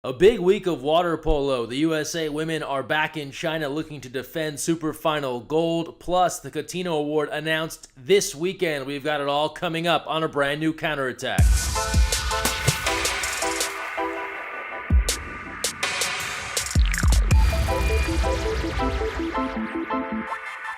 A big week of water polo. The USA women are back in China looking to defend Super Final gold. Plus, the Catino Award announced this weekend. We've got it all coming up on a brand new Counterattack.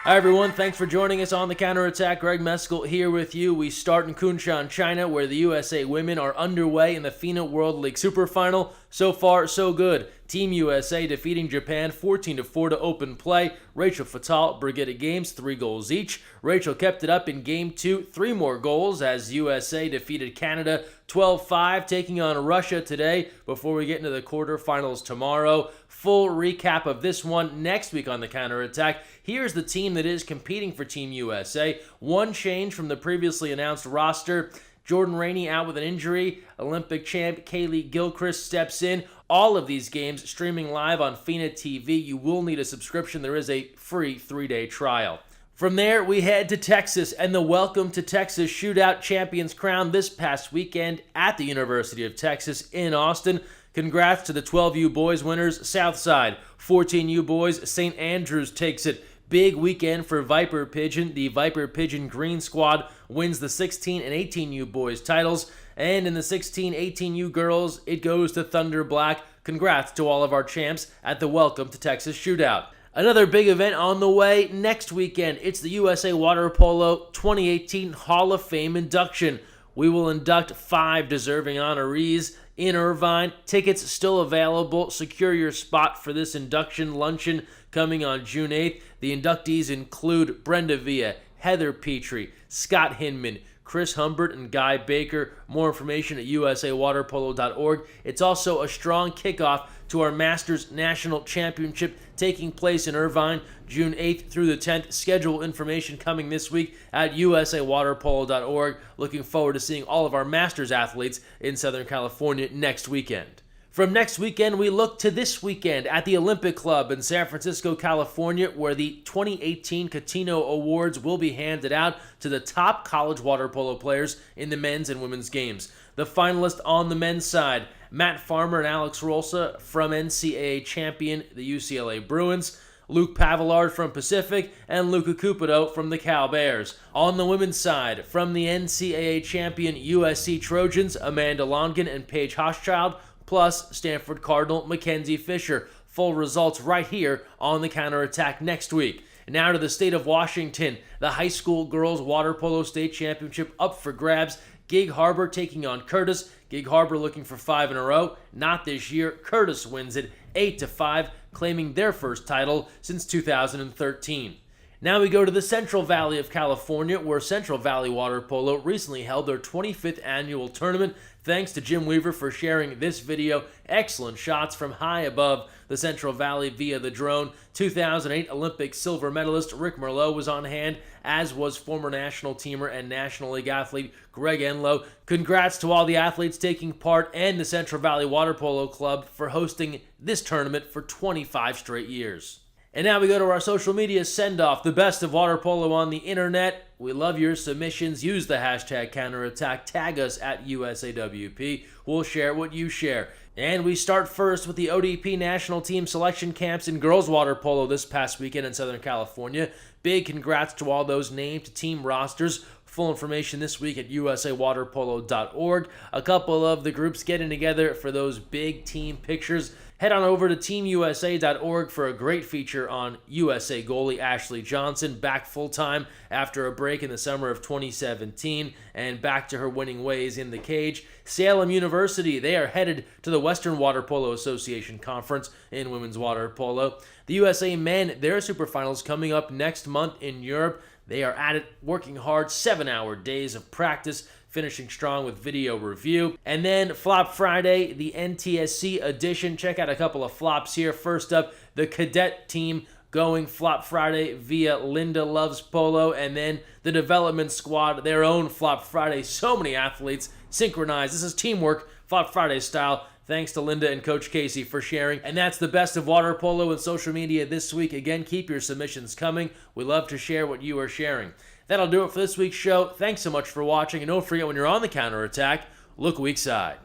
Hi everyone, thanks for joining us on the Counterattack. Greg Mescall here with you. We start in Kunshan, China, where the USA women are underway in the FINA World League Super Final. So far, so good. Team USA defeating Japan 14-4 to open play. Rachel Fatal, Brigitte Games, 3 goals each. Rachel kept it up in Game 2, 3 more goals as USA defeated Canada 12-5, taking on Russia today before we get into the quarterfinals tomorrow. Full recap of this one next week on the Counterattack. Here's the team that is competing for Team USA. One change from the previously announced roster. Jordan Rainey out with an injury. Olympic champ Kaylee Gilchrist steps in. All of these games streaming live on FINA TV. You will need a subscription. There is a free 3-day trial. From there, we head to Texas and the Welcome to Texas Shootout Champions crown this past weekend at the University of Texas in Austin. Congrats to the 12U boys winners, Southside. 14U boys, St. Andrews takes it. Big weekend for Viper Pigeon. The Viper Pigeon Green Squad wins the 16 and 18U boys titles. And in the 16-18U girls, it goes to Thunder Black. Congrats to all of our champs at the Welcome to Texas Shootout. Another big event on the way next weekend. It's the USA Water Polo 2018 Hall of Fame induction. We will induct 5 deserving honorees in Irvine. Tickets still available. Secure your spot for this induction luncheon coming on June 8th. The inductees include Brenda Villa, Heather Petrie, Scott Hinman, Chris Humbert, and Guy Baker. More information at usawaterpolo.org. It's also a strong kickoff to our Masters National Championship taking place in Irvine, June 8th through the 10th. Schedule information coming this week at usawaterpolo.org. Looking forward to seeing all of our Masters athletes in Southern California next weekend. From next weekend, we look to this weekend at the Olympic Club in San Francisco, California, where the 2018 Catino Awards will be handed out to the top college water polo players in the men's and women's games. The finalists on the men's side, Matt Farmer and Alex Rolsa from NCAA champion, the UCLA Bruins, Luke Pavillard from Pacific, and Luca Cupido from the Cal Bears. On the women's side, from the NCAA champion USC Trojans, Amanda Longin and Paige Hochschild, plus Stanford Cardinal Mackenzie Fisher. Full results right here on the Counterattack next week. Now to the state of Washington. The high school girls water polo state championship up for grabs. Gig Harbor taking on Curtis. Gig Harbor looking for 5 in a row. Not this year. Curtis wins it 8-5, claiming their first title since 2013. Now we go to the Central Valley of California, where Central Valley Water Polo recently held their 25th annual tournament. Thanks to Jim Weaver for sharing this video. Excellent shots from high above the Central Valley via the drone. 2008 Olympic silver medalist Rick Merlot was on hand, as was former national teamer and National League athlete Greg Enlow. Congrats to all the athletes taking part and the Central Valley Water Polo Club for hosting this tournament for 25 straight years. And now we go to our social media send-off, the best of water polo on the internet. We love your submissions. Use the hashtag Counterattack. Tag us at USAWP. We'll share what you share. And we start first with the ODP National Team Selection Camps in girls water polo this past weekend in Southern California. Big congrats to all those named team rosters. Full information this week at usawaterpolo.org. A couple of the groups getting together for those big team pictures. Head on over to teamusa.org for a great feature on USA goalie Ashley Johnson, back full-time after a break in the summer of 2017 and back to her winning ways in the cage. Salem University, they are headed to the Western Water Polo Association Conference in women's water polo. The USA men, their superfinals coming up next month in Europe. They are at it, working hard, 7-hour days of practice, finishing strong with video review. And then Flop Friday, the NTSC edition. Check out a couple of flops here. First up, the cadet team going Flop Friday via Linda Loves Polo, and then the development squad, their own Flop Friday. So many athletes synchronized. This is teamwork, Flop Friday style. Thanks to Linda and Coach Casey for sharing. And that's the best of water polo and social media this week. Again, keep your submissions coming. We love to share what you are sharing. That'll do it for this week's show. Thanks so much for watching. And don't forget, when you're on the counterattack, look weak side.